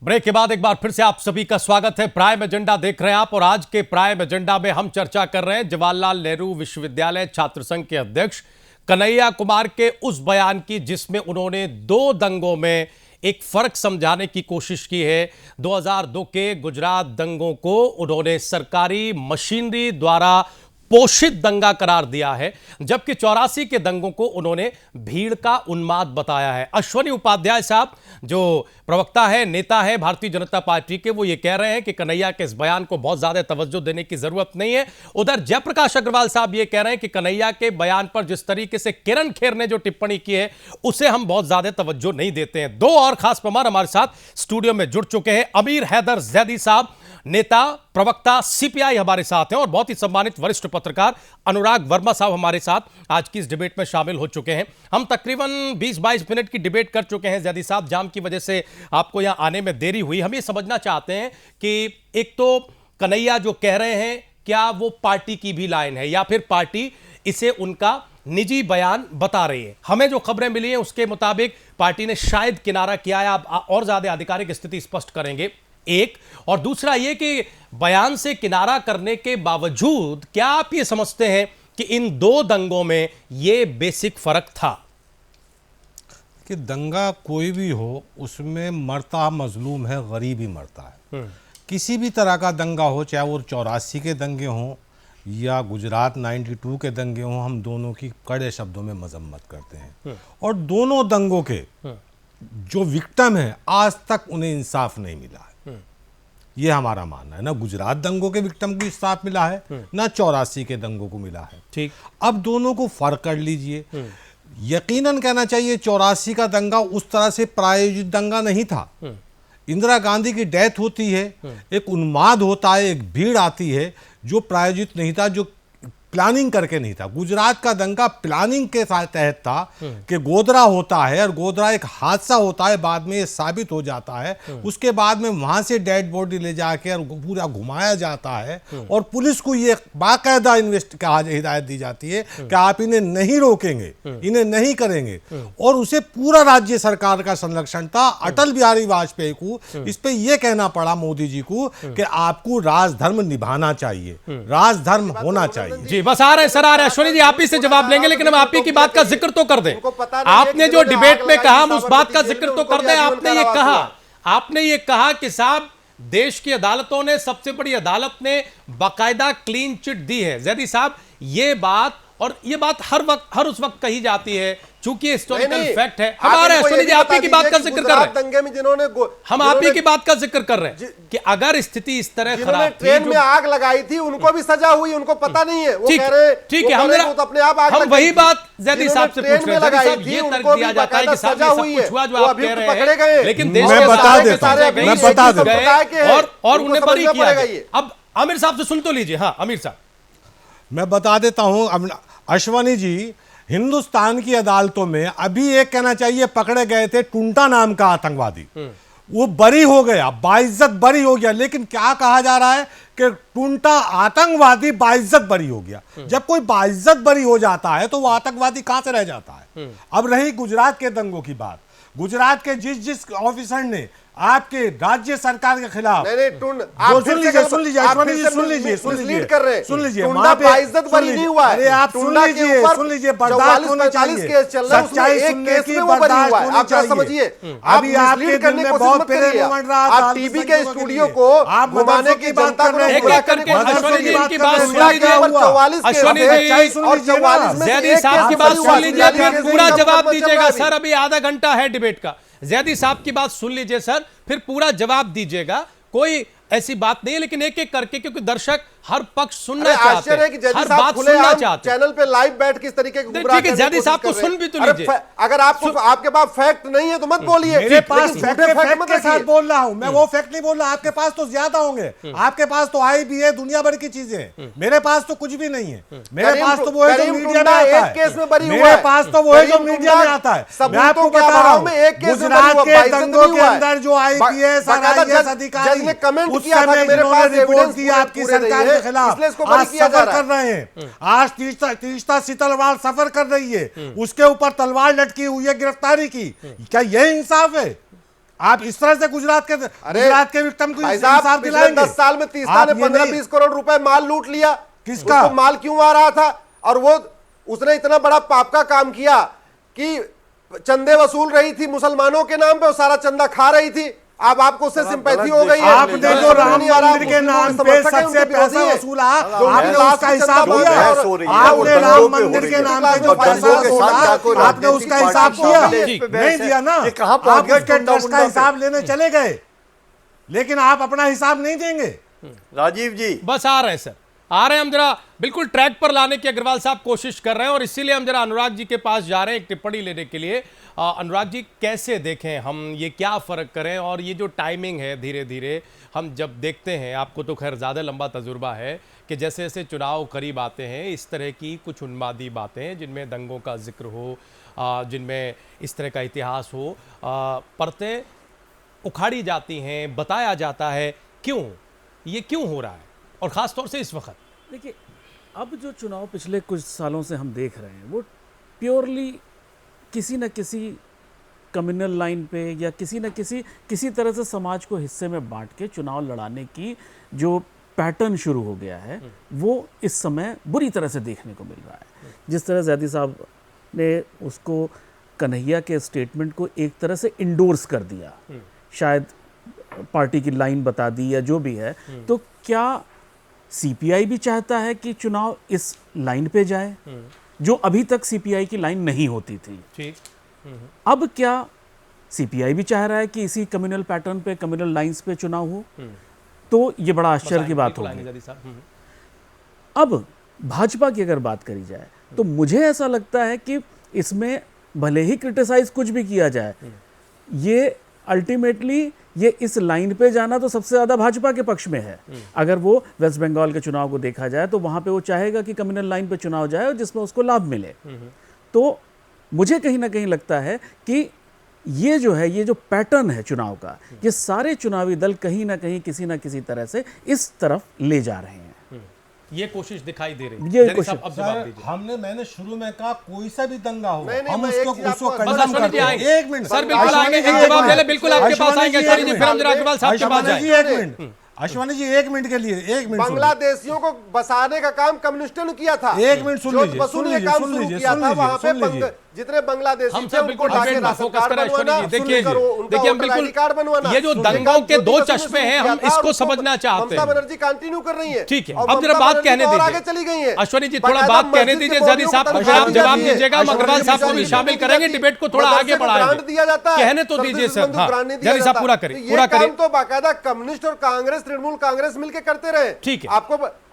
Break के बाद एक बार फिर से आप सभी का स्वागत है। प्राइम एजेंडा देख रहे हैं आप और आज के प्राइम एजेंडा में हम चर्चा कर रहे हैं जवाहरलाल नेहरू विश्वविद्यालय छात्र संघ के अध्यक्ष कन्हैया कुमार के उस बयान की जिसमें उन्होंने दो दंगों में एक फर्क समझाने की कोशिश की है। 2002 के गुजरात दंगों को उन्होंने सरकारी मशीनरी द्वारा पोषित दंगा करार दिया है, जबकि 84 के दंगों को उन्होंने भीड़ का उन्माद बताया है। अश्वनी उपाध्याय साहब जो प्रवक्ता है, नेता है भारतीय जनता पार्टी के, वो ये कह रहे हैं कि कन्हैया के इस बयान को बहुत ज्यादा तवज्जो देने की जरूरत नहीं है। उधर जयप्रकाश अग्रवाल साहब ये कह रहे हैं कि कन्हैया के बयान पर जिस तरीके से किरण खेर ने जो टिप्पणी की है उसे हम बहुत ज्यादा तवज्जो नहीं देते हैं। दो और खास मेहमान हमारे साथ स्टूडियो में जुड़ चुके हैं। अमीर हैदर जैदी साहब, नेता प्रवक्ता सीपीआई हमारे साथ हैं, और बहुत ही सम्मानित वरिष्ठ पत्रकार अनुराग वर्मा साहब हमारे साथ आज की इस डिबेट में शामिल हो चुके हैं। हम तकरीबन 20-22 मिनट की डिबेट कर चुके हैं। जैदी साहब, जाम की वजह से आपको यहां आने में देरी हुई। हम ये समझना चाहते हैं कि एक तो कन्हैया जो कह रहे हैं, क्या वो पार्टी की भी लाइन है या फिर पार्टी इसे उनका निजी बयान बता रही है? हमें जो खबरें मिली हैं उसके मुताबिक पार्टी ने शायद किनारा किया है। आप और ज्यादा आधिकारिक स्थिति स्पष्ट करेंगे, एक। और दूसरा ये कि बयान से किनारा करने के बावजूद क्या आप ये समझते हैं कि इन दो दंगों में ये बेसिक फर्क था? कि दंगा कोई भी हो उसमें मरता मजलूम है, गरीब ही मरता है। किसी भी तरह का दंगा हो, चाहे वो 84 के दंगे हों या गुजरात 92 के दंगे हों, हम दोनों की कड़े शब्दों में मजम्मत करते हैं। और दोनों दंगों के जो विक्टिम है आज तक उन्हें इंसाफ नहीं मिला है, ये हमारा मानना है। ना गुजरात दंगों के विक्टिम को इंसाफ मिला है, ना 84 के दंगों को मिला है। ठीक, अब दोनों को फर्क कर लीजिए। यकीनन कहना चाहिए 84 का दंगा उस तरह से प्रायोजित दंगा नहीं था। इंदिरा गांधी की डेथ होती है, एक उन्माद होता है, एक भीड़ आती है, जो प्रायोजित नहीं था, जो प्लानिंग करके नहीं था। गुजरात का दंगा प्लानिंग के तहत था कि गोधरा होता है और गोधरा एक हादसा होता है, बाद में ये साबित हो जाता है। उसके बाद में वहां से डेड बॉडी ले जाके और पूरा घुमाया जाता है और पुलिस को ये बाकायदा हिदायत दी जाती है कि आप इन्हें नहीं रोकेंगे, इन्हें नहीं करेंगे। और उसे पूरा राज्य सरकार का संरक्षण था। अटल बिहारी वाजपेयी को इस पे ये कहना पड़ा मोदी जी को कि आपको राजधर्म निभाना चाहिए, राजधर्म होना चाहिए। जी, बस आ रहे हैं सर, आ रहे हैं। अश्वनी जी आप ही से जवाब लेंगे, लेकिन हम आप ही की बात का जिक्र तो कर दें। आपने जो डिबेट में कहा हम उस बात का जिक्र तो कर दें। आपने ये कहा कि साहब देश की अदालतों ने, सबसे बड़ी अदालत ने बाकायदा क्लीन चिट दी है। जैदी साहब, ये बात और ये बात हर उस वक्त कही जाती है चूंकि हिस्टोरिकल फैक्ट है। हमारे अश्वनी जी आप ही की बात का जिक्र कर रहे हैं, दंगे में जिन्होंने हम आप ही की बात का जिक्र कर रहे हैं कि अगर स्थिति इस तरह खराब थी, ट्रेन में आग लगाई थी, उनको भी सजा हुई, उनको पता नहीं है। वो कह रहे ठीक है, हम अपने आप आग हम वही बात जैदी साहब से पूछ रहे हैं। ये तर्क दिया जाता है कि साहब ये सब कुछ हुआ जो आप कह रहे हैं, लेकिन देश के सारे गए और उन्हें बरी किया गया। अब आमिर साहब से सुन तो लीजिए। हाँ आमिर साहब, मैं बता देता हूं अश्वनी जी, हिंदुस्तान की अदालतों में अभी एक कहना चाहिए पकड़े गए थे टुंटा नाम का आतंकवादी, वो बरी हो गया, बाइज्जत बरी हो गया। लेकिन क्या कहा जा रहा है कि टुंटा आतंकवादी बाइज्जत बरी हो गया। जब कोई बाइज्जत बरी हो जाता है तो वो आतंकवादी कहां से रह जाता है? अब रही गुजरात के दंगों की बात, गुजरात के जिस ऑफिसर ने आपके राज्य सरकार के खिलाफ सुन लीजिए अरे आप सुन लीजिए बर्दाश्त होनी चाहिए, सच्चाई सुनने की बर्दाश्त होनी चाहिए। अभी आपके दिल में बहुत पहले उमड़ रहा था, टीवी के स्टूडियो को आप घुमाने की बात कर रहे हैं। पूरा जवाब दीजिएगा सर, अभी आधा घंटा है डिबेट का। जैदी साहब की बात सुन लीजिए सर, फिर पूरा जवाब दीजिएगा। कोई ऐसी बात नहीं है, लेकिन एक एक करके, क्योंकि दर्शक हर पक्ष सुनना चाहते हैं, हर बात सुनना चाहते हैं। चैनल पे लाइव बैठ के इस तरीके के गुमराह ठीक है, जैदी साहब को सुन भी तो लीजिए। अगर आपके पास फैक्ट नहीं है तो मत बोलिए। मेरे पास फैक्ट के साथ बोल रहा हूं मैं, वो फैक्ट नहीं बोल रहा। आपके पास तो ज्यादा होंगे, आपके पास तो आई भी है, दुनिया भर की चीजें हैं। मेरे पास तो कुछ भी नहीं है। मेरे पास तो वो है जो मीडिया में आता है, मेरे पास तो वो है जो मीडिया में आता है। मैं आपको बता रहा हूं, गुजरात के दंगों के अंदर जो IPS और IAS अधिकारी उस समय इन्होंने रिपोर्ट दी आपकी सरकार के खिलाफ, आज सफर कर रहे हैं। आज तीस्ता सीतलवाड़ सफर कर रही है, उसके ऊपर तलवार लटकी हुई है गिरफ्तारी की। क्या यह इंसाफ है? आप इस तरह से गुजरात के विक्टिम को भाई साहब, इंसाफ पिछले दिलाएंगे? 10 साल में तीसरा आप ने ये 15-20 करोड़ रुपए माल लूट लिया। किसका? उसको माल क्यों आ रहा था? और वो उसने इतना बड़ा पाप का काम किया कि चंदे वसूल रही थी मुसलमानों के नाम पे, वो सारा चंदा खा रही थी। अब आपको उससे सिंपैथी हो गई है। आपने जो राम मंदिर के नाम पे सबसे पैसा वसूला, आपने उसका हिसाब दिया? आपने राम मंदिर के नाम पे जो पैसा वसूला, आपने उसका हिसाब दिया? नहीं दिया ना। आप उसके ट्रस्ट का हिसाब लेने चले गए, लेकिन आप अपना हिसाब नहीं देंगे। राजीव जी, बस आ रहे हैं सर, आ रहे हैं हम जरा बिल्कुल ट्रैक पर लाने की अग्रवाल साहब कोशिश कर रहे हैं, और इसीलिए हम जरा अनुराग जी के पास जा रहे हैं एक टिप्पणी लेने के लिए। अनुराग जी, कैसे देखें हम, ये क्या फर्क करें, और ये जो टाइमिंग है धीरे धीरे हम जब देखते हैं, आपको तो खैर ज़्यादा लंबा तजुर्बा है कि जैसे जैसे चुनाव करीब आते हैं इस तरह की कुछ उन्मादी बातें जिनमें दंगों का जिक्र हो, जिनमें इस तरह का इतिहास हो, परतें उखाड़ी जाती हैं, बताया जाता है। क्यों ये क्यों हो रहा है, और ख़ास तौर से इस वक्त? देखिए, अब जो चुनाव पिछले कुछ सालों से हम देख रहे हैं वो प्योरली किसी न किसी कम्युनल लाइन पे या किसी न किसी तरह से समाज को हिस्से में बांट के चुनाव लड़ाने की जो पैटर्न शुरू हो गया है वो इस समय बुरी तरह से देखने को मिल रहा है। जिस तरह जैदी साहब ने उसको कन्हैया के स्टेटमेंट को एक तरह से इंडोर्स कर दिया, शायद पार्टी की लाइन बता दी या जो भी है, तो क्या सीपीआई भी चाहता है कि चुनाव इस लाइन पे जाए जो अभी तक सीपीआई की लाइन नहीं होती थी? ठीक। अब क्या सीपीआई भी चाह रहा है कि इसी कम्युनल पैटर्न पे, कम्युनल लाइंस पे चुनाव हो? तो ये बड़ा आश्चर्य की बात होगी। अब भाजपा की अगर बात करी जाए तो मुझे ऐसा लगता है कि इसमें भले ही क्रिटिसाइज कुछ भी किया जाए, ये अल्टीमेटली ये इस लाइन पे जाना तो सबसे ज्यादा भाजपा के पक्ष में है। अगर वो वेस्ट बंगाल के चुनाव को देखा जाए तो वहां पे वो चाहेगा कि कम्युनल लाइन पे चुनाव जाए और जिसमें उसको लाभ मिले। तो मुझे कहीं ना कहीं लगता है कि ये जो है, ये जो पैटर्न है चुनाव का, ये सारे चुनावी दल कहीं ना कहीं किसी ना किसी तरह से इस तरफ ले जा रहे हैं। ये कोशिश दिखाई दे रही है। ये जैदी कोशिश- साहब, अब जवाब दीजिए। मैंने शुरू में कहा कोई सा भी दंगा हो, नहीं, हम मैं एक उसको चीज आपको- कंडम बस अश्वनी जी करते हैं। आएंगे। एक मिनट सर, बिल्कुल आएंगे, एक जवाब दे ले, बिल्कुल आपके पास आएंगे अश्वनी जी, फिर हम जरा अग्रवाल साहब के पास अश्वनी जी जाएं। एक मिनट, अश्वनी जी एक मिनट के लिए, एक मिनट सुनिए। बांग्लादेशियों को बसाने का काम कम्युनिस्टों ने किया था। एक मिनट सुन जो लीजिए, बसु ने सुन लीजिए, काम सुन शुरू लीजिए, किया सुन था, लीजिए, वहां पे सुन लीजिए। जितने बांग्लादेशी हम थे सब उनको बिल्कुल ढाके डिबेट में राशन फोकस कार्ड करें अश्वनी बनवाना, जी। देखिए उनका देखिए, हम वोटर ID कार्ड बनवाना। ये जो दंगों के दो चश्मे हैं हम इसको समझना चाहते ममता हैं। बनर्जी कंटिन्यू कर रही है। ठीक है, और अब जरा ममता बात बनर्जी कहने तो और दीजिए। आगे चली गई है। अश्वनी जी, थोड़ा बाकायदा बात कहने मस्जिद दीजिए। के जैदी बॉडियों साहब, को फिर आप तनख्वाह जवाब दी जाती है। दीजिएगा, हम अग्रवाल साहब को भी अश्वनी शामिल जी करेंगे, डिबेट को थोड़ा मदरसे आगे को ग्रांट बढ़ाएंगे। दिया जाता है, कहने तो दीजिए सर। सर्विसेज हाँ, ग्रांट नहीं दिया जैदी साहब जाता। पूरा तो करिए, ये पूरा काम करिए। तो बाकायदा कम्युनिस्ट और कांग्रेस, तृणमूल कांग्रेस मिलकर करते रहे। ठीक है।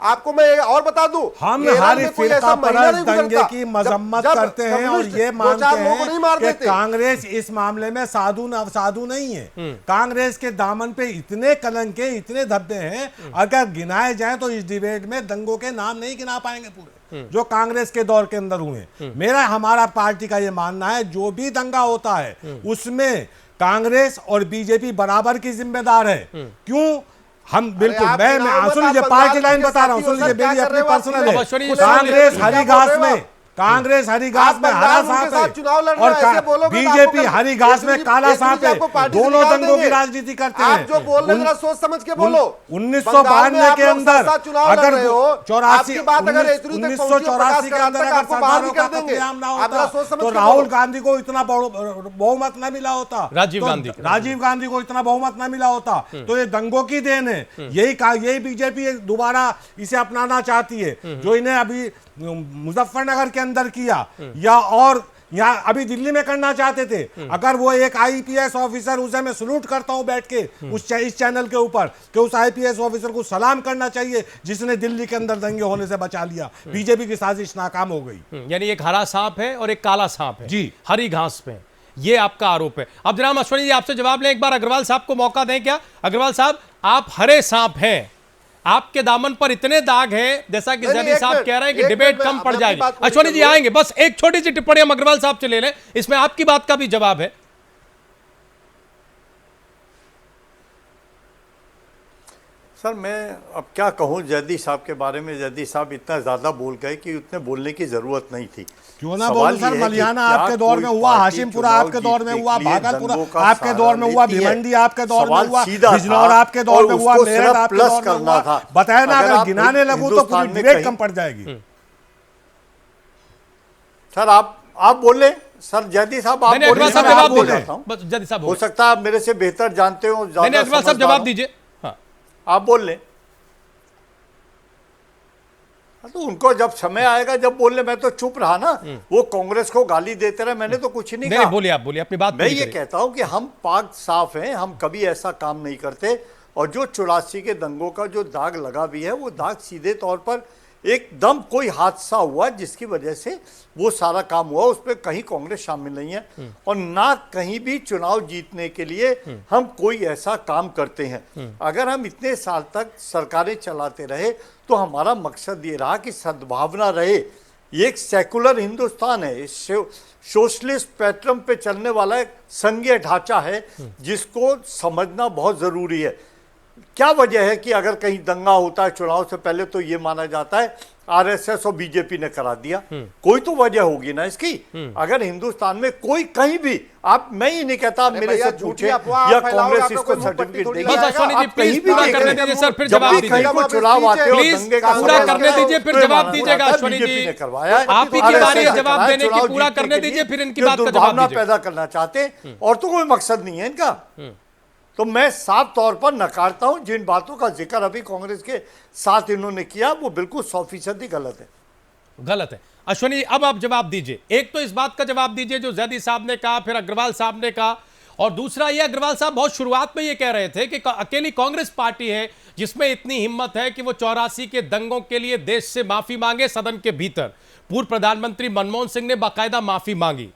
आपको मैं और बता दूं, हम केरल हर में कोई फिरका ऐसा महीना परस्त नहीं दंगे गुजरता की जब- मजम्मत जब करते हैं और कम्युनिस्ट ये दो मानते चार लोगों को नहीं मार हैं कि देते। कांग्रेस इस मामले में साधु नहीं है। कांग्रेस के दामन पे इतने कलंके, इतने धब्बे हैं, अगर गिनाए जाए तो इस डिबेट में दंगों के नाम नहीं गिना पाएंगे पूरे, जो कांग्रेस के दौर के अंदर हुए। हमारा पार्टी का ये मानना है जो भी दंगा होता है उसमें कांग्रेस और बीजेपी बराबर की जिम्मेदार है। क्यों? हम बिल्कुल, आप मैं चुनाव सुन में लीजिए, आप पार्टी बंगाल लाइन के बता रहा हूं, साथियों सुन लीजिए, से क्या मेरी कर अपनी रहे हो आप? पर्सनल अब अश्वनी जी है। सुन कांग्रेस लीजिए, हरिघास क्या बोल रहे हो में, कांग्रेस हरिघास आप में हरा बंगाल उनके सांप साथ चुनाव लड़ रहे हैं, ऐसे बोलोगे तो बीजेपी आपको हरिघास में एक काला दूसरी सांप है। आपको पार्टी से दोनों निकाल दंगों की देंगे। राजनीति करते हैं। आप जो बोल रहे हैं जरा सोच समझ के बोलो। 1992 के अंदर अगर अगर 84 बात अगर इतनी तक पहुंची है, 1984 के अंदर अगर आपको बाहर सरदारों भी का कर देंगे। कत्लेआम ना आप जरा होता सोच समझ तो के राहुल बोलो। गांधी को इतना बहुमत न मिला होता, राजीव तो गांधी को। राजीव गांधी को इतना बहुमत न मिला होता। तो ये दंगों की देन है। यही बीजेपी दोबारा इसे अपनाना चाहती है, जो इन्हें अभी मुजफ्फरनगर के अंदर किया या और यहाँ अभी दिल्ली में करना चाहते थे। अगर वो एक आईपीएस ऑफिसर, उसे मैं सलूट करता हूं बैठ के इस चैनल के ऊपर कि उस आईपीएस ऑफिसर को सलाम करना चाहिए जिसने दिल्ली के अंदर दंगे होने से बचा लिया। बीजेपी की साजिश नाकाम हो गई। यानी एक हरा सांप है और एक काला सांप है जी। हरी घास पे, ये आपका आरोप है। अब जनाब अश्वनी जी आपसे जवाब लें, एक बार अग्रवाल साहब को मौका दें। क्या अग्रवाल साहब, आप हरे सांप हैं, आपके दामन पर इतने दाग हैं, जैसा कि जैदी साहब कह रहे हैं कि डिबेट कम पड़ जाएगी। अश्वनी जी आएंगे, बस एक छोटी सी टिप्पणी हम अग्रवाल साहब से ले लें, इसमें आपकी बात का भी जवाब है। सर मैं अब क्या कहूँ जैदी साहब के बारे में। जैदी साहब इतना ज़्यादा बोल गए कि उतने बोलने की ज़रूरत नहीं थी। क्यों ना बोलूं सर, मलियाना आपके दौर में हुआ, हाशिमपुरा आपके दौर में हुआ, भागलपुर आपके दौर में हुआ, भिवंडी आपके दौर में हुआ, बिजनौर आपके दौर में हुआ, मेरठ आपके दौर में हुआ। बताया ना, अगर गिनाने लगूं तो पूरी डिबेट कम पड़ जाएगी। सर आप बोले सर, जैदी साहब आप अग्रवाल साहब जवाब दीजिए। जैदी साहब हो सकता है आप मेरे से बेहतर जानते हो, अग्रवाल साहब जवाब दीजिए। आप बोल लें। तो उनको जब समय आएगा जब बोलने, मैं तो चुप रहा ना। वो कांग्रेस को गाली देते रहे, मैंने तो कुछ नहीं कहा। बोलिए, आप बोलिए अपनी बात। मैं ये कहता हूं कि हम पाक साफ हैं, हम कभी ऐसा काम नहीं करते। और जो 84 के दंगों का जो दाग लगा भी है, वो दाग सीधे तौर पर एकदम कोई हादसा हुआ जिसकी वजह से वो सारा काम हुआ। उस पर कहीं कांग्रेस शामिल नहीं है और ना कहीं भी चुनाव जीतने के लिए हम कोई ऐसा काम करते हैं। अगर हम इतने साल तक सरकारें चलाते रहे तो हमारा मकसद ये रहा कि सद्भावना रहे। ये एक सेकुलर हिंदुस्तान है, सोशलिस्ट पैटर्न पे चलने वाला एक संघीय ढांचा है जिसको समझना बहुत जरूरी है। क्या वजह है कि अगर कहीं दंगा होता है चुनाव से पहले तो ये माना जाता है आरएसएस और बीजेपी ने करा दिया। कोई तो वजह होगी ना इसकी। अगर हिंदुस्तान में कोई कहीं भी, आप, मैं ही नहीं कहता, आप मेरे से पूछे या कांग्रेस इसको सर्टिफिकेट देगी, कहीं भी करने दीजिए सर, फिर जवाब दीजिए। कहीं को चुनाव आते हो दंगे का पूरा करने दीजिए, फिर जवाब दीजिएगा। अश्वनी जी ने करवाया है, आप ही की बारी है जवाब देने की, पूरा करने दीजिए, फिर इनकी बात का जवाब दीजिए। पैदा करना चाहते और तो कोई मकसद नहीं है इनका। तो मैं साफ तौर पर नकारता हूं जिन बातों का जिक्र अभी कांग्रेस के साथ इन्होंने किया, वो बिल्कुल 100% गलत है। गलत है। अश्वनी, अब आप जवाब दीजिए। एक तो इस बात का जवाब दीजिए जो जैदी साहब ने कहा, फिर अग्रवाल साहब ने कहा, और दूसरा ये, अग्रवाल साहब बहुत शुरुआत में ये कह रहे थे कि अकेली कांग्रेस पार्टी है जिसमें इतनी हिम्मत है कि वो 84 के दंगों के लिए देश से माफी मांगे सदन के भीतर। पूर्व प्रधानमंत्री मनमोहन सिंह ने बाकायदा माफी मांगी।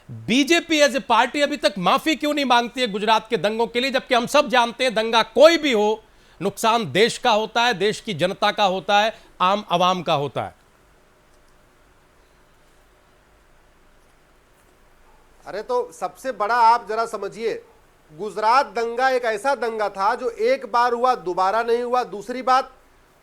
बीजेपी एज ए पार्टी अभी तक माफी क्यों नहीं मांगती है गुजरात के दंगों के लिए, जबकि हम सब जानते हैं दंगा कोई भी हो, नुकसान देश का होता है, देश की जनता का होता है, आम आवाम का होता है। अरे तो सबसे बड़ा आप जरा समझिए, गुजरात दंगा एक ऐसा दंगा था जो एक बार हुआ, दोबारा नहीं हुआ। दूसरी बात,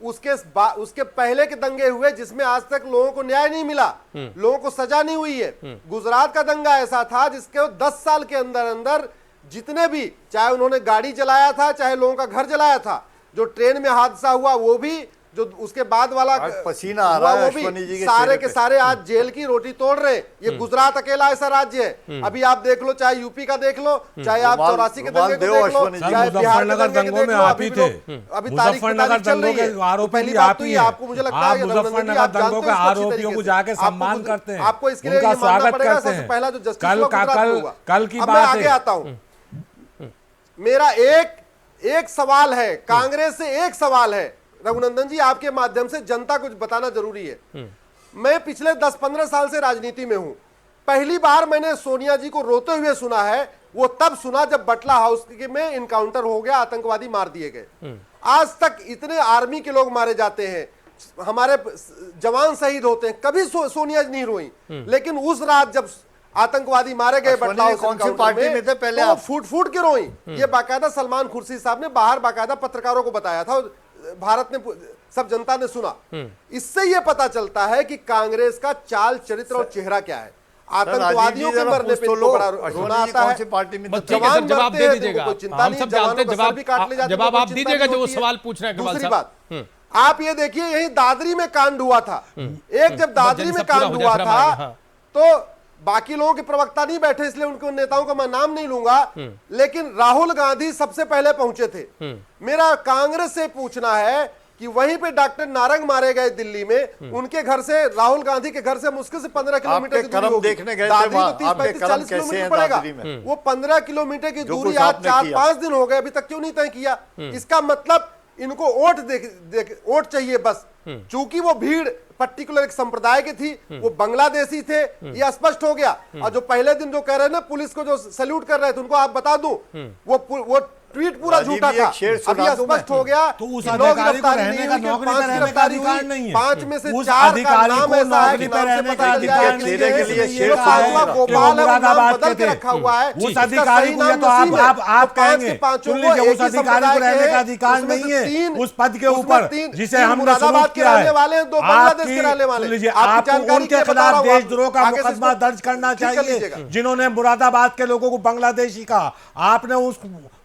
उसके पहले के दंगे हुए जिसमें आज तक लोगों को न्याय नहीं मिला, लोगों को सजा नहीं हुई है। गुजरात का दंगा ऐसा था जिसके 10 साल के अंदर अंदर जितने भी, चाहे उन्होंने गाड़ी जलाया था, चाहे लोगों का घर जलाया था, जो ट्रेन में हादसा हुआ वो भी, जो उसके बाद वाला पसीना आ रहा है, वो भी सारे के सारे आज जेल की रोटी तोड़ रहे। ये गुजरात अकेला ऐसा राज्य है। अभी आप देख लो, चाहे यूपी का देख लो, चाहे आप 84 के दंगे को देख लो, चाहे बिहार के दंगों में आप ही थे। अभी मुजफ्फरनगर दंगों के आरोपी आप ही हैं। आपको मुझे लगता है मुजफ्फरनगर दंगों के आरोपियों को जाके सम्मान करते हैं, आपको इसके लिए उनका मानना स्वागत पड़ेगा। करते सबसे हैं। पहला जो जस्टिस कल की अब मैं बात आगे है। आता हूं। मेरा एक सवाल है, कांग्रेस से एक सवाल है रघुनंदन जी, आपके माध्यम से जनता को बताना जरूरी है। मैं पिछले 10-15 साल से राजनीति में हूं। पहली बार मैंने सोनिया जी को रोते हुए सुना है, वो तब सुना जब बटला हाउस में इनकाउंटर हो गया, आतंकवादी मार दिए गए। आज तक इतने आर्मी के लोग मारे जाते हैं, हमारे जवान शहीद होते हैं, कभी सोनिया जी नहीं रोई। लेकिन उस रात जब आतंकवादी मारे गए बटला हाउस कौन सी पार्टी में थे पहले, तो फूट फूट के रोई। ये बाकायदा सलमान खुर्शीद साहब ने बाहर बाकायदा पत्रकारों को बताया था, भारत ने, सब जनता ने सुना। इससे यह पता चलता है कि कांग्रेस का चाल चरित्र और चेहरा क्या है। आतंकवादियों के मरने पे इनको बड़ा रोना आता है, जवाब दे दीजिएगा, हम सब जानते हैं। जवाब आप दीजिएगा जो सवाल पूछ रहे हैं। दूसरी बात, आप ये देखिए, यही दादरी में कांड हुआ था। एक जब दादरी में कांड हुआ था तो बाकी लोगों के प्रवक्ता नहीं बैठे, इसलिए उनके नेताओं का मैं नाम नहीं लूंगा, लेकिन राहुल गांधी सबसे पहले पहुंचे थे। मेरा कांग्रेस से पूछना है कि वहीं पे डॉक्टर नारंग मारे गए दिल्ली में, उनके घर से, राहुल गांधी के घर से मुश्किल से 15 किलोमीटर की दूरी होगी। दादरी को 30-35-40 किलोमीटर पड़ेगा। वो 15 किलोमीटर की दूरी आज 4-5 दिन हो गए, अभी तक क्यों नहीं तय किया? इसका मतलब इनको वोट चाहिए बस। चूंकि वो भीड़ पर्टिकुलर एक संप्रदाय की थी, वो बांग्लादेशी थे, ये स्पष्ट हो गया। और जो पहले दिन जो कह रहे हैं ना, पुलिस को जो सैल्यूट कर रहे थे, उनको आप बता दूं, वो ट्वीट पूरा राजीव झूठा जी, था। एक शेर अब सुना यह दूं स्पष्ट मैं। हो गया तो उस कि लोग अधिकारी को गिरफ्तारी रहने नहीं का, हुई, नौकरी पांच पर रहने का गिरफ्तारी हुई, अधिकार नहीं है। 5 में से उस 4 का अधिकारी नाम को ऐसा है कि नौकरी पर नाम से रहने पता का चल जाए अधिकार कि नहीं ये है। इसलिए इसलिए जो कहा है पांचवा कि गोपाल वो है, वो नाम मुरादाबाद बदल के के थे। रखा हुआ है। उस इसका अधिकारी सही को नाम ये तो नसीम है। आप तो पांच कहेंगे, के पांचों सुन को लीजिए, एक उस ही अधिकारी को संप्रदाय रहने के का हैं। अधिकार उसमें नहीं से है तीन- उस पद के उसमें ऊपर तीन- जिसे तीन हमने मुरादाबाद सलूट के किया रहने है। वाले हैं, 2 बांग्लादेश के रहने वाले सुन हैं। लीजिए, आपकी आपको जानकारी उनके के बता खिलाफ रहा हूं, देशद्रोह का आगे से मुकदमा इसको दर्ज करना ठीक कर चाहिए लीजिएगा। जिन्होंने मुरादाबाद के लोगों को बांग्लादेशी कहा। आपने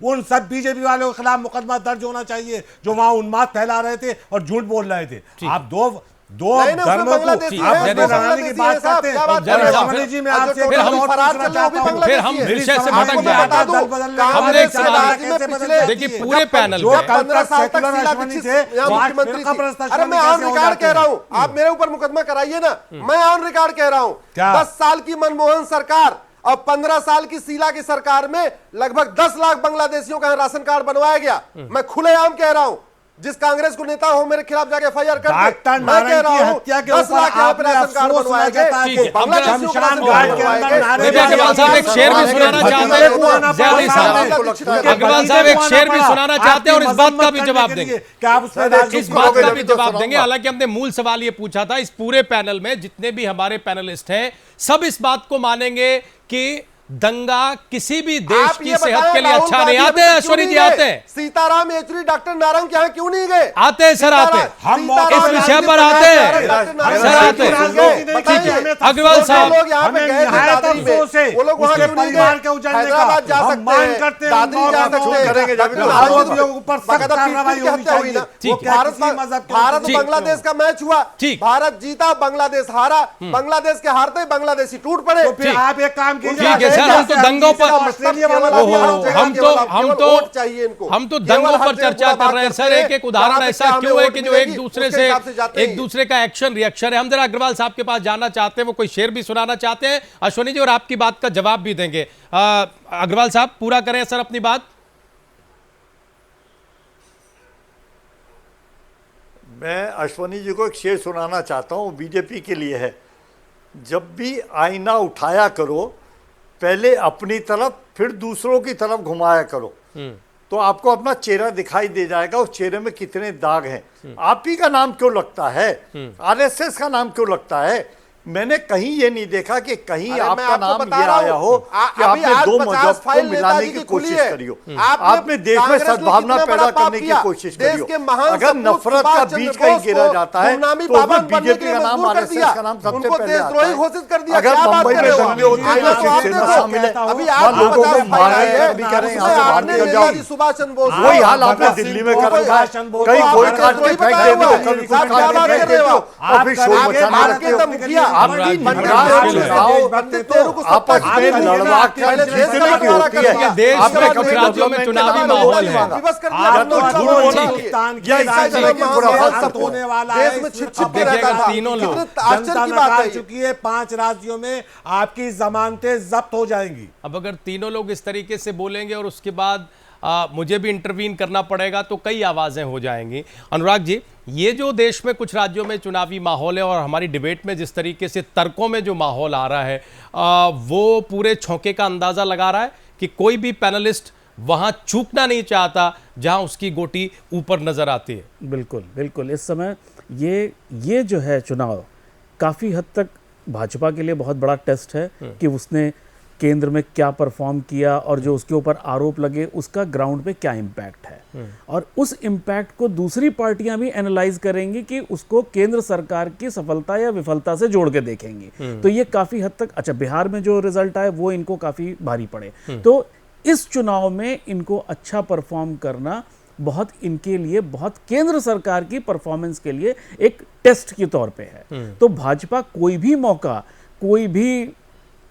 उन सब बीजेपी वालों के खिलाफ मुकदमा दर्ज होना चाहिए जो वहां उन्माद फैला रहे थे और झूठ बोल रहे थे। आप दो नहीं, उसमें धर्मों बांग्लादेशी को आप हैं, जैसे दो बनाने की बांग्लादेशी बात हैं साहब, करते क्या बात हैं। कर रहे हैं? रमणी जी, मैं और जो आपसे टोटल एक और फरार पूछना चल रहे हैं, वो भी चाहता हूं। बांग्लादेशी फिर हम हैं। विषय से आपको भटक मैं गए। बता दूं, दल बदलने के हमने बाद एक चार सवाल- राज्य में पिछले- पिछले देखिए, जब पूरे तक पैनल जो में- कल 15 तक साल तक सेकुलर शीला अश्विनी दीक्षित थे यहाँ वो आज मुख्यमंत्री फिरका थी। परस्त अरे अश्विनी मैं ऑन कैसे हो रिकॉर्ड जाते कह रहा हैं? हूँ, आप मेरे ऊपर मुकदमा कराइए ना। मैं ऑन रिकॉर्ड कह रहा हूँ, क्या? 10 साल की मनमोहन सरकार और 15 साल की शीला की सरकार में लगभग 10 लाख बांग्लादेशियों का राशन कार्ड बनवाया गया। मैं खुलेआम कह रहा हूँ, जिस कांग्रेस को नेता हो मेरे खिलाफ जाके FIR कर दे। डॉक्टर मैं कह नारायण रहा की हूं, हत्या के 10 ऊपर लाख यहाँ पे आपने राशन कार्ड अफसोस बनवाए न जताया गए, कि बांग्लादेशियों को शमशान राशन घाट कार्ड के अंदर बनवाए नारे गए। देखिए, अग्रवाल साहब एक शेर भी सुनाना चाहते हैं। जल्दी साहब, अग्रवाल साहब एक शेर भी सुनाना चाहते हैं और इस बात का भी जवाब देंगे। क्या आप उसमें इस बात का भी जवाब देंगे। हालांकि हमने मूल सवाल ये पूछा था, इस पूरे पैनल में जितने भी हमारे पैनलिस्ट हैं सब इस बात को मानेंगे कि दंगा किसी भी देश आप की ये सेहत बताएं, के लिए राहुल अच्छा गांधी नहीं। अभी आते तक हैं क्यों ऐश्वर्या नहीं जी, गए? आते हैं, सीताराम येचुरी, डॉक्टर नारंग के यहाँ क्यों नहीं गए? आते हैं सर, आते हैं। हम इस विषय पर आते हैं सर, आते हैं। अग्रवाल साहब, लोग यहाँ पे हमें गए थे निहायत दादरी में, अफसोस है वो लोग वहाँ उसके क्यों नहीं परिवार गए? के उजाड़ने का। हैदराबाद जा हम सकते मांग हैं, करते हैं दादरी उन जा लोगों को सकते हैं। करेंगे, जब जो आरोपियों के ऊपर सख्त बाकायदा कार्रवाई पीट-पीट के होनी हत्या हुई ना। चाहिए। ठीक वो है। भारत किसी मजहब के भारत ठीक। बांग्लादेश का मैच हुआ, ठीक। भारत जीता, बांग्लादेश हारा। बांग्लादेश के हारते ही बांग्लादेशी टूट पड़े। तो फिर आप एक काम कीजिए, ठीक है सर, हम तो दंगों पर ऑस्ट्रेलिया वाला ओहो, हम तो चाहिए दंगों पर चर्चा कर रहे हैं सर। एक उदाहरण ऐसा क्यों है कि जो एक दूसरे का एक्शन रिएक्शन है। हम जरा अग्रवाल साहब के पास जाना चाहते हैं, वो कोई शेर भी सुनाना चाहते हैं अश्विनी जी, और आपकी बात का जवाब भी देंगे। अग्रवाल साहब पूरा करें सर अपनी बात। मैं अश्वनी जी को एक शेर सुनाना चाहता हूँ, बीजेपी के लिए है। जब भी आईना उठाया करो, पहले अपनी तरफ फिर दूसरों की तरफ घुमाया करो, तो आपको अपना चेहरा दिखाई दे जाएगा, उस चेहरे में कितने दाग हैं। आप ही का नाम क्यों लगता है, RSS का नाम क्यों लगता है? मैंने कहीं ये नहीं देखा कि कहीं आपका नाम ये आया हो कि आपने दो मजहब को मिलाने की कोशिश करी हो, आपने देश में सद्भावना पैदा करने की कोशिश करी हो। अगर नफरत का बीज कहीं गिरा जाता है तो उसमें बीजेपी का नाम, RSS का नाम सबसे पहले आता है। घोषित कर दिया। अगर मुंबई में दंगे होते हैं तो शिवसेना शामिल है, वहाँ लोगों को मारा है, भी करें यहाँ से बाहर निकल जाओ। सुभाष चंद्र बोस, वही हाल आपने दिल्ली में कर रखा है, कहीं कोई काट के फेंक देते हो, कभी कुछ काट के फेंक देते हो और फिर शोर मचाने लगते हो। आपकी आपस में लड़वा के जीतने की होती है। देश आपने में कुछ कभी राज्यों में चुनावी माहौल है। आप तो झूठ बोलना, होने वाला है। देश में छिप-छिप रहता था। तीनों लोग जनता नकार चुकी है, 5 राज्यों में आपकी जमानतें जब्त हो जाएंगी। अब अगर तीनों लोग इस तरीके से बोलेंगे और उसके बाद मुझे भी इंटरवीन करना पड़ेगा तो कई आवाज़ें हो जाएंगी। अनुराग जी, ये जो देश में कुछ राज्यों में चुनावी माहौल है और हमारी डिबेट में जिस तरीके से तर्कों में जो माहौल आ रहा है, वो पूरे छौंके का अंदाज़ा लगा रहा है कि कोई भी पैनलिस्ट वहाँ चूकना नहीं चाहता जहाँ उसकी गोटी ऊपर नज़र आती है। बिल्कुल बिल्कुल। इस समय ये जो है चुनाव काफ़ी हद तक भाजपा के लिए बहुत बड़ा टेस्ट है कि उसने केंद्र में क्या परफॉर्म किया और जो उसके ऊपर आरोप लगे उसका ग्राउंड पे क्या इम्पैक्ट है, और उस इम्पैक्ट को दूसरी पार्टियां भी एनालाइज करेंगी कि उसको केंद्र सरकार की सफलता या विफलता से जोड़ के देखेंगी। तो ये काफ़ी हद तक, अच्छा बिहार में जो रिजल्ट आए वो इनको काफ़ी भारी पड़े, तो इस चुनाव में इनको अच्छा परफॉर्म करना बहुत इनके लिए, बहुत केंद्र सरकार की परफॉर्मेंस के लिए एक टेस्ट के तौर पे है। तो भाजपा कोई भी मौका, कोई भी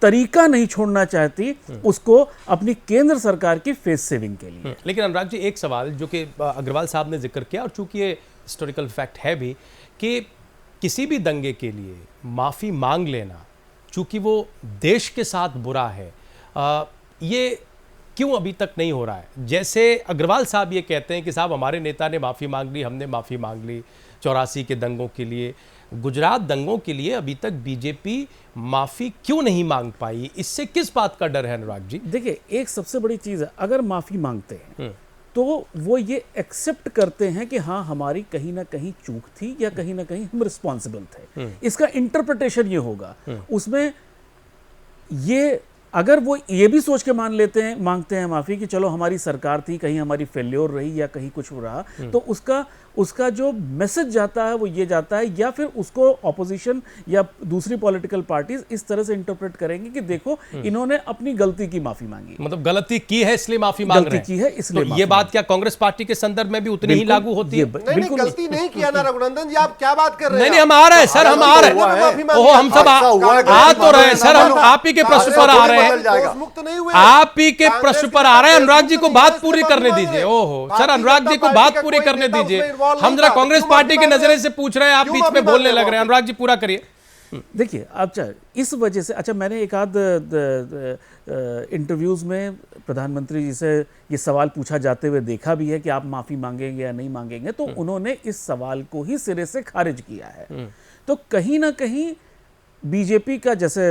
तरीका नहीं छोड़ना चाहती उसको अपनी केंद्र सरकार की फेस सेविंग के लिए। लेकिन अनुराग जी, एक सवाल जो कि अग्रवाल साहब ने जिक्र किया और चूंकि ये हिस्टोरिकल फैक्ट है भी कि किसी भी दंगे के लिए माफ़ी मांग लेना, चूंकि वो देश के साथ बुरा है, ये क्यों अभी तक नहीं हो रहा है? जैसे अग्रवाल साहब ये कहते हैं कि साहब हमारे नेता ने माफ़ी मांग ली, हमने माफ़ी मांग ली 84 के दंगों के लिए, गुजरात दंगों के लिए अभी तक बीजेपी माफ़ी क्यों नहीं मांग पाई? इससे किस बात का डर है अनुराग जी? देखिए, एक सबसे बड़ी चीज़ है, अगर माफ़ी मांगते हैं तो वो ये एक्सेप्ट करते हैं कि हाँ हमारी कहीं ना कहीं चूक थी या कहीं ना कहीं हम रिस्पॉन्सिबल थे। इसका इंटरप्रिटेशन ये होगा। उसमें ये अगर वो ये भी सोच के मांगते हैं माफी कि चलो हमारी सरकार थी, कहीं हमारी फेल्योर रही या कहीं कुछ रहा, तो उसका जो मैसेज जाता है वो ये जाता है, या फिर उसको ऑपोजिशन या दूसरी पॉलिटिकल पार्टीज इस तरह से इंटरप्रेट करेंगे कि देखो इन्होंने अपनी गलती की माफी मांगी, मतलब गलती की है इसलिए माफी मांग रहे हैं। गलती की है इसलिए तो ये बात क्या कांग्रेस पार्टी के संदर्भ में भी उतनी ही लागू होती है? नहीं, गलती नहीं किया ना रघुनंदन जी, आप क्या बात कर रहे हैं? नहीं, हम आ रहे हैं सर, हम आ रहे हैं। ओहो, हम सब आ तो रहे हैं सर, हम आप ही के प्रश्न पर आ रहे हैं, मुक्त नहीं हुए, आप ही के प्रश्न पर आ रहे हैं। अनुराग जी को बात पूरी करने दीजिए। ओहो सर, अनुराग जी को बात पूरी करने दीजिए। हम जरा कांग्रेस पार्टी के नजरिए से पूछ रहे हैं, आप बीच में बोलने लग रहे हैं। अनुराग जी पूरा करिए। देखिए अच्छा, इस वजह से अच्छा मैंने एक आध इंटरव्यूज में प्रधानमंत्री जी से ये सवाल पूछा जाते हुए देखा भी है कि आप माफी मांगेंगे या नहीं मांगेंगे, तो उन्होंने इस सवाल को ही सिरे से खारिज किया है। तो कहीं ना कहीं बीजेपी का, जैसे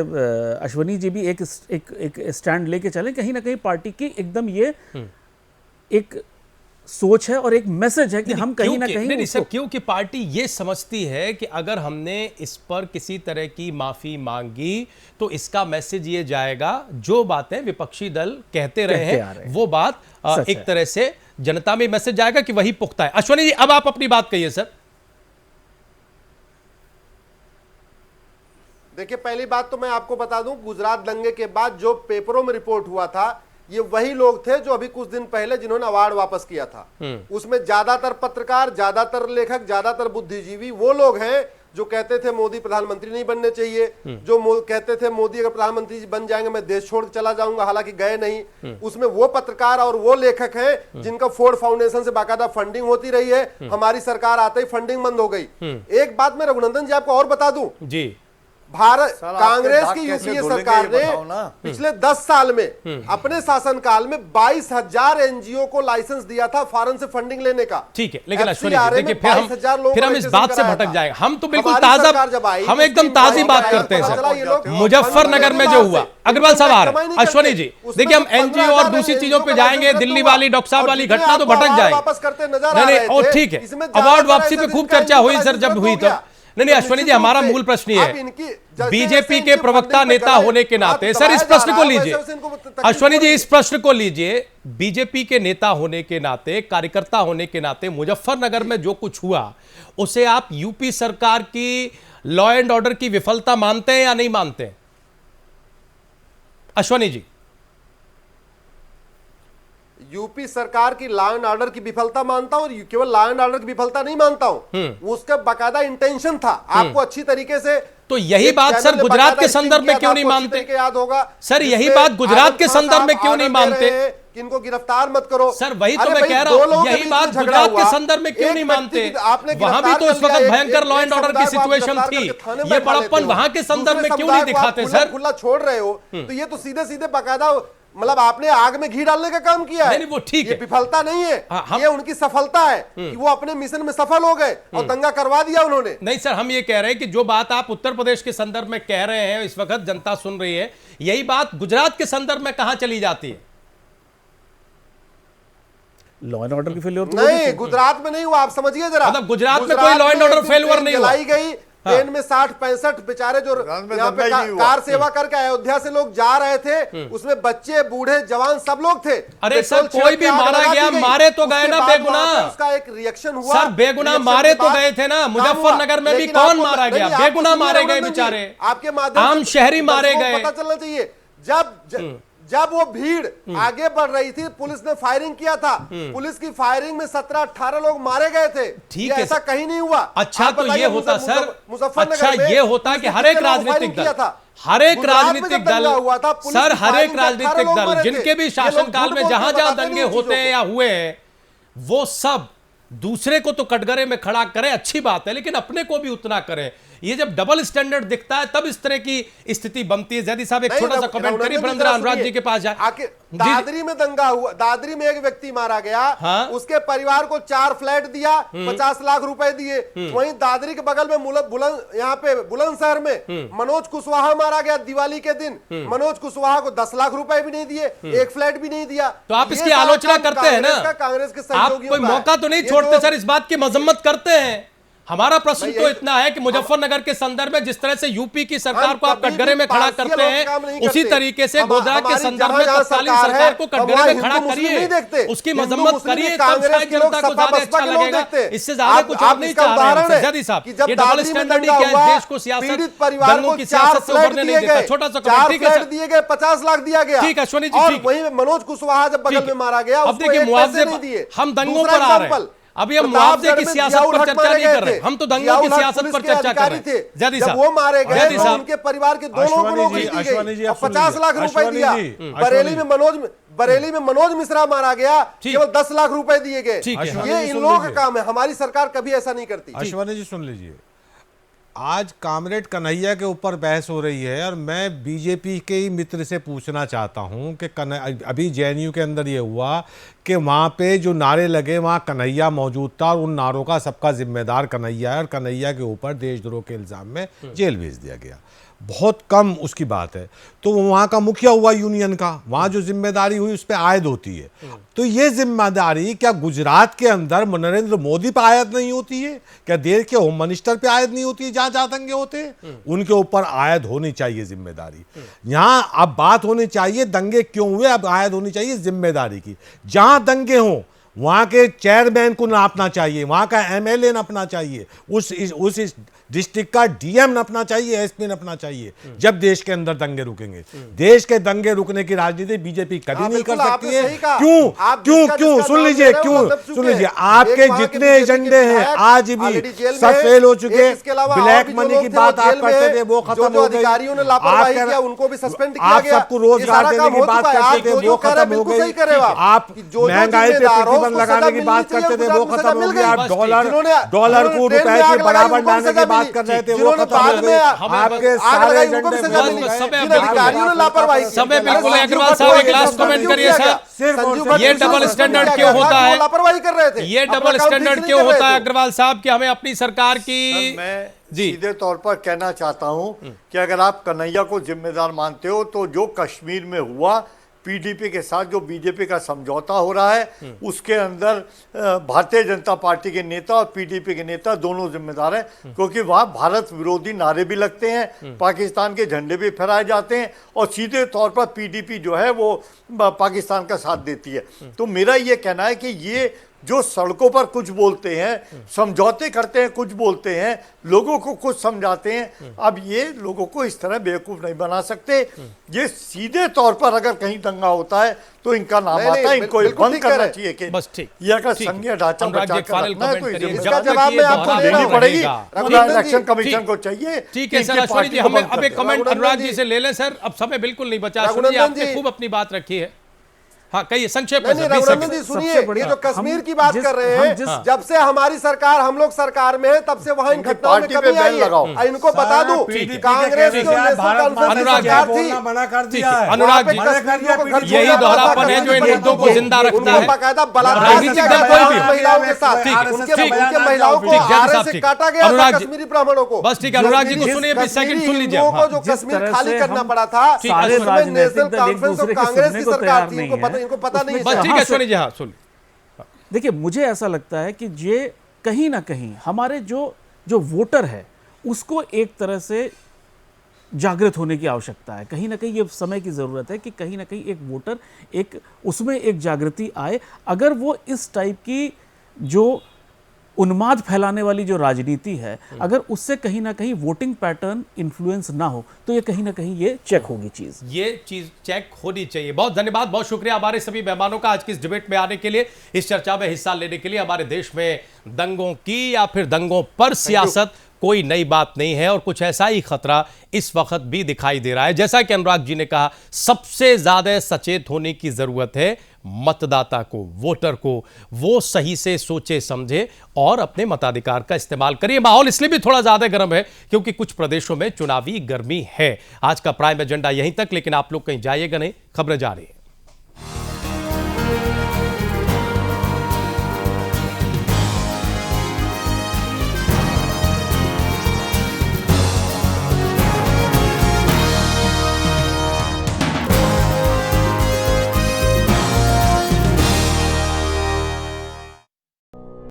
अश्वनी जी भी एक स्टैंड लेके चले, कहीं ना कहीं पार्टी की एकदम ये एक सोच है और एक मैसेज है कि हम कहीं ना कहीं नहीं सर, क्योंकि पार्टी ये समझती है कि अगर हमने इस पर किसी तरह की माफी मांगी तो इसका मैसेज ये जाएगा, जो बातें विपक्षी दल कहते रहे हैं वो बात एक तरह से जनता में मैसेज जाएगा कि वही पुख्ता है। अश्वनी जी, अब आप अपनी बात कहिए सर। देखिए, पहली बात तो मैं आपको बता दूं, गुजरात दंगे के बाद जो पेपरों में रिपोर्ट हुआ था, ये वही लोग थे जो अभी कुछ दिन पहले जिन्होंने अवार्ड वापस किया था। उसमें ज्यादातर पत्रकार, ज्यादातर लेखक, ज्यादातर बुद्धिजीवी वो लोग हैं जो कहते थे मोदी प्रधानमंत्री नहीं बनने चाहिए, जो कहते थे मोदी अगर प्रधानमंत्री बन जाएंगे मैं देश छोड़ चला जाऊंगा, हालांकि गए नहीं। उसमें वो पत्रकार और वो लेखक हैं जिनका फोर्ड फाउंडेशन से बाकायदा फंडिंग होती रही है। हमारी सरकार आते ही फंडिंग बंद हो गई। एक बात मैं रघुनंदन जी आपको और बता दूं, जी, भारत कांग्रेस की यूपीए सरकार ने पिछले 10 साल में अपने शासनकाल में 22,000 एनजीओ को लाइसेंस दिया था फॉरेन से फंडिंग लेने का। ठीक है, लेकिन अश्वनी जी देखिए, फिर हम इस बात से भटक जाएंगे। हम तो बिल्कुल ताजा, हम एकदम ताजी बात करते हैं सर। मुजफ्फरनगर में जो हुआ, अग्रवाल साहब आ रहे हैं। अश्वनी जी देखिए, हम एनजीओ और दूसरी चीजों पे जाएंगे, दिल्ली वाली डॉक्टर साहब वाली घटना तो भटक जाएगी। वापस करते नजर आ रहे थे। और ठीक है, अवार्ड वापसी पे खूब चर्चा हुई सर जब हुई तो। नहीं अश्वनी जी, हमारा मूल प्रश्न ये है, बीजेपी के प्रवक्ता नेता होने के नाते सर इस प्रश्न को लीजिए। अश्वनी जी इस प्रश्न को लीजिए, बीजेपी के नेता होने के नाते, कार्यकर्ता होने के नाते, मुजफ्फरनगर में जो कुछ हुआ उसे आप यूपी सरकार की लॉ एंड ऑर्डर की विफलता मानते हैं या नहीं मानते हैं? अश्वनी जी, यूपी सरकार की लॉ एंड ऑर्डर की विफलता मानता हूं, केवल लॉ एंड ऑर्डर की विफलता नहीं मानता हूं, उसका बाकायदा इंटेंशन था। आपको अच्छी तरीके से तो यही बात सर गुजरात के संदर्भ में क्यों नहीं मानते? याद होगा सर, यही बात गुजरात के संदर्भ में क्यों नहीं मानते? किनको गिरफ्तार मत करो सर, वही तो मैं कह रहा हूं, यही बात गुजरात के संदर्भ में क्यों नहीं मानते? वहां भी तो इस वक्त भयंकर लॉ एंड ऑर्डर की सिचुएशन थी, ये बड़प्पन वहां के संदर्भ में क्यों नहीं दिखाते सर? खुला छोड़ रहे हो तो ये तो सीधे सीधे बाकायदा, मतलब आपने आग में घी डालने का काम किया है। नहीं, वो ठीक है, ये विफलता नहीं है, ये उनकी सफलता है कि वो अपने मिशन में सफल हो गए और दंगा करवा दिया उन्होंने। नहीं सर, हम ये कह रहे हैं कि जो बात आप उत्तर प्रदेश के संदर्भ में कह रहे हैं, इस वक्त जनता सुन रही है, यही बात गुजरात के संदर्भ में कहां चली जाती है? लॉ एंड ऑर्डर की फेल्योर नहीं, गुजरात में नहीं हुआ, आप समझिए जरा। मतलब गुजरात में कोई लॉ एंड ऑर्डर फेल्योर नहीं हुआ, गई ट्रेन में 60-65 बेचारे जो यहाँ पे कार सेवा करके अयोध्या से लोग जा रहे थे, उसमें बच्चे, बूढ़े, जवान सब लोग थे। अरे सर, कोई भी मारा गया, मारे तो गए ना बेगुनाह। उसका एक रिएक्शन हुआ सर, बेगुनाह मारे तो गए थे ना। मुजफ्फरनगर में भी कौन मारा गया? बेगुनाह मारे गए बेचारे, आपके माध्यम आम शहरी मारे गए। पता चलना चाहिए, जब वो भीड़ आगे बढ़ रही थी, पुलिस ने फायरिंग किया था। पुलिस की फायरिंग में 17-18 लोग मारे गए थे। ठीक है, ऐसा कहीं नहीं हुआ। अच्छा, तो ये होता सर, मुजफ्फरनगर अच्छा ये होता कि हर एक राजनीतिक दल, हर एक राजनीतिक दल सर, हर एक राजनीतिक दल जिनके भी शासनकाल में जहां जहां दंगे होते हैं या हुए हैं, वो सब दूसरे को तो कटघरे में खड़ा करें, अच्छी बात है, लेकिन अपने को भी उतना करें। ये जब डबल स्टैंडर्ड दिखता है तब इस तरह की स्थिति बनती है। जैदी साहब एक छोटा सा कमेंट करिए, अनुराग जी के पास जाए। दादरी में दंगा हुआ, दादरी में एक व्यक्ति मारा गया, हाँ? उसके परिवार को 4 फ्लैट दिया, 50 लाख रुपए दिए। वहीं दादरी के बगल में यहाँ पे बुलंदशहर में मनोज कुशवाहा मारा गया दिवाली के दिन। मनोज कुशवाहा को 10 लाख रुपए भी नहीं दिए, एक फ्लैट भी नहीं दिया। तो आप इसकी आलोचना करते हैं ना, कांग्रेस के आप सहयोगियों कोई का मौका तो नहीं छोड़ते सर, इस बात की मजम्मत करते हैं। हमारा प्रश्न तो इतना है कि मुजफ्फरनगर के संदर्भ में जिस तरह से यूपी की सरकार को आप कटघरे में खड़ा करते हैं, उसी तरीके से गोधरा के संदर्भ में तत्कालीन सरकार को कटघरे में खड़ा करिए, उसकी मजम्मत करिए, तब शायद जनता को ज्यादा अच्छा लगेगा। इससे ज्यादा कुछ और नहीं चाह रहे हैं जदी साहब। ये डबल स्टैंडर्ड ही क्या है, देश को सियासत, दंगों की सियासत से उभरने नहीं देता। छोटा सा कमेंट, ठीक है सर, दिए गए, 50 लाख दिया गया, ठीक है अश्वनी जी, और ठीक। वहीं मनोज कुशवाहा जब बगल में मारा गया, अब देखिए मुआवजे, हम दंगों पर आ रहे हैं, अभी हम मुआवजे की सियासत पर चर्चा नहीं कर रहे, हम तो दंगों की सियासत पर चर्चा कर रहे हैं। जदी जब साहब, वो मारे गए जदी तो साहब, उनके परिवार के दोनों को नौकरी दी गई, और 50 लाख रुपए दिया। बरेली में मनोज मिश्रा मारा गया, केवल 10 लाख रुपए दिए गए। ये इन लोगों का काम है, हमारी सरकार कभी ऐसा नहीं करती। अश्वनी जी सुन लीजिए, आज कामरेड कन्हैया के ऊपर बहस हो रही है और मैं बीजेपी के ही मित्र से पूछना चाहता हूं कि अभी जेएनयू के अंदर ये हुआ कि वहाँ पे जो नारे लगे वहाँ कन्हैया मौजूद था और उन नारों का सबका जिम्मेदार कन्हैया है और कन्हैया के ऊपर देशद्रोह के इल्ज़ाम में जेल भेज दिया गया। बहुत कम उसकी बात है, तो वहाँ का मुखिया हुआ यूनियन का, वहाँ जो जिम्मेदारी हुई उस पर आयद होती है। तो ये जिम्मेदारी क्या गुजरात के अंदर नरेंद्र मोदी पे आयद नहीं होती है? क्या देश के होम मिनिस्टर पे आयद नहीं होती है? जहाँ जहाँ दंगे होते हैं उनके ऊपर आयद होनी चाहिए जिम्मेदारी। यहाँ अब बात होनी चाहिए दंगे क्यों हुए, अब आयद होनी चाहिए जिम्मेदारी की। जहाँ दंगे हों वहाँ के चेयरमैन को नापना चाहिए, वहाँ का एमएलए नापना चाहिए, उस डिस्ट्रिक्ट का डीएम नापना चाहिए, एसपी नापना चाहिए, जब देश के अंदर दंगे रुकेंगे। देश के दंगे रुकने की राजनीति बीजेपी कभी नहीं कर सकती है। क्यों सुन लीजिए, सुन लीजिए, आपके जितने एजेंडे हैं आज भी सब फेल हो चुके हैं। ब्लैक मनी की बात आप करते थे वो खत्म हो गई, आप सबको रोजगार देने की बात करते थे वो खत्म हो गई, आप महंगाई पे प्रतिबंध लगाने की बात करते थे वो खत्म हो गया, आप डॉलर को रुपए के बराबर लाने की बात कर रहे थे वो खत्म हो गई। आपके सारे एजेंडे समय बिल्कुल। अग्रवाल साहब एक लास्ट कमेंट करिए सर, ये डबल स्टैंडर्ड क्यों होता है, लापरवाही कर रहे थे, ये डबल स्टैंडर्ड क्यों होता है अग्रवाल साहब कि हमें अपनी सरकार की? मैं सीधे तौर पर कहना चाहता हूं कि अगर आप कन्हैया को जिम्मेदार मानते हो तो जो कश्मीर में हुआ पीडीपी के साथ जो बीजेपी का समझौता हो रहा है उसके अंदर भारतीय जनता पार्टी के नेता और पीडीपी के नेता दोनों जिम्मेदार हैं, क्योंकि वहां भारत विरोधी नारे भी लगते हैं, पाकिस्तान के झंडे भी फहराए जाते हैं और सीधे तौर पर पीडीपी जो है वो पाकिस्तान का साथ देती है। तो मेरा ये कहना है कि ये जो सड़कों पर कुछ बोलते हैं, समझौते करते हैं, कुछ बोलते हैं, लोगों को कुछ समझाते हैं, अब ये लोगों को इस तरह बेवकूफ नहीं बना सकते। ये सीधे तौर पर अगर कहीं दंगा होता है तो इनका नाम आता है, इनको बंद करना चाहिए कि बस ठीक, ये अगर संघीय ढांचा बचा कर रखना है तो इसका जवाब मैं आपको देनी पड़ेगी, इलेक्शन कमीशन को चाहिए। ठीक है सर, अश्वनी जी हमें अब एक कमेंट अनुराग जी से ले लें सर, अब समय बिल्कुल नहीं बचा। अश्वनी जी आपने खूब अपनी बात रखी है, हाँ कहिए संक्षेप में। रघुनंदन जी सुनिए, ये जो कश्मीर की बात कर रहे हैं, जब से हमारी सरकार, हम लोग सरकार में है तब से वहां इन घटनाओं में कमी आई है। इनको बता दूं, कांग्रेस जो नेशनल कॉन्फ्रेंस सरकार थी, मना कर दिया है। अनुराग जी यही दोहरापन है जो इन मुद्दों को जिंदा रखता है। बाकायदा बलात्कार महिलाओं के साथ, उनके महिलाओं को आरे से काटा गया कश्मीरी ब्राह्मणों को। बस ठीक है अनुराग जी को सुनिए, 20 सेकंड सुन लीजिए। जो कश्मीर खाली करना पड़ा था, नेशनल कॉन्फ्रेंस और कांग्रेस की सरकार थी, इनको पता नहीं। बस ठीक है सुनिए जी, हाँ सुन। देखिए मुझे ऐसा लगता है कि ये कहीं ना कहीं हमारे जो वोटर है उसको एक तरह से जागृत होने की आवश्यकता है। कहीं ना कहीं ये समय की ज़रूरत है कि कहीं ना कहीं एक वोटर उसमें एक जागृति आए। अगर वो इस टाइप की जो उन्माद फैलाने वाली जो राजनीति है, अगर उससे कहीं ना कहीं वोटिंग पैटर्न इन्फ्लुएंस ना हो तो ये कहीं ना कहीं ये चेक होगी चीज, ये चीज चेक होनी चाहिए। बहुत धन्यवाद, बहुत शुक्रिया हमारे सभी मेहमानों का आज की इस डिबेट में आने के लिए, इस चर्चा में हिस्सा लेने के लिए। हमारे देश में दंगों की या फिर दंगों पर सियासत कोई नई बात नहीं है और कुछ ऐसा ही खतरा इस वक्त भी दिखाई दे रहा है। जैसा कि अनुराग जी ने कहा, सबसे ज्यादा सचेत होने की जरूरत है मतदाता को, वोटर को। वो सही से सोचे समझे और अपने मताधिकार का इस्तेमाल करिए। माहौल इसलिए भी थोड़ा ज्यादा गर्म है क्योंकि कुछ प्रदेशों में चुनावी गर्मी है। आज का प्राइम एजेंडा यहीं तक, लेकिन आप लोग कहीं जाइएगा नहीं, खबरें जा रही हैं।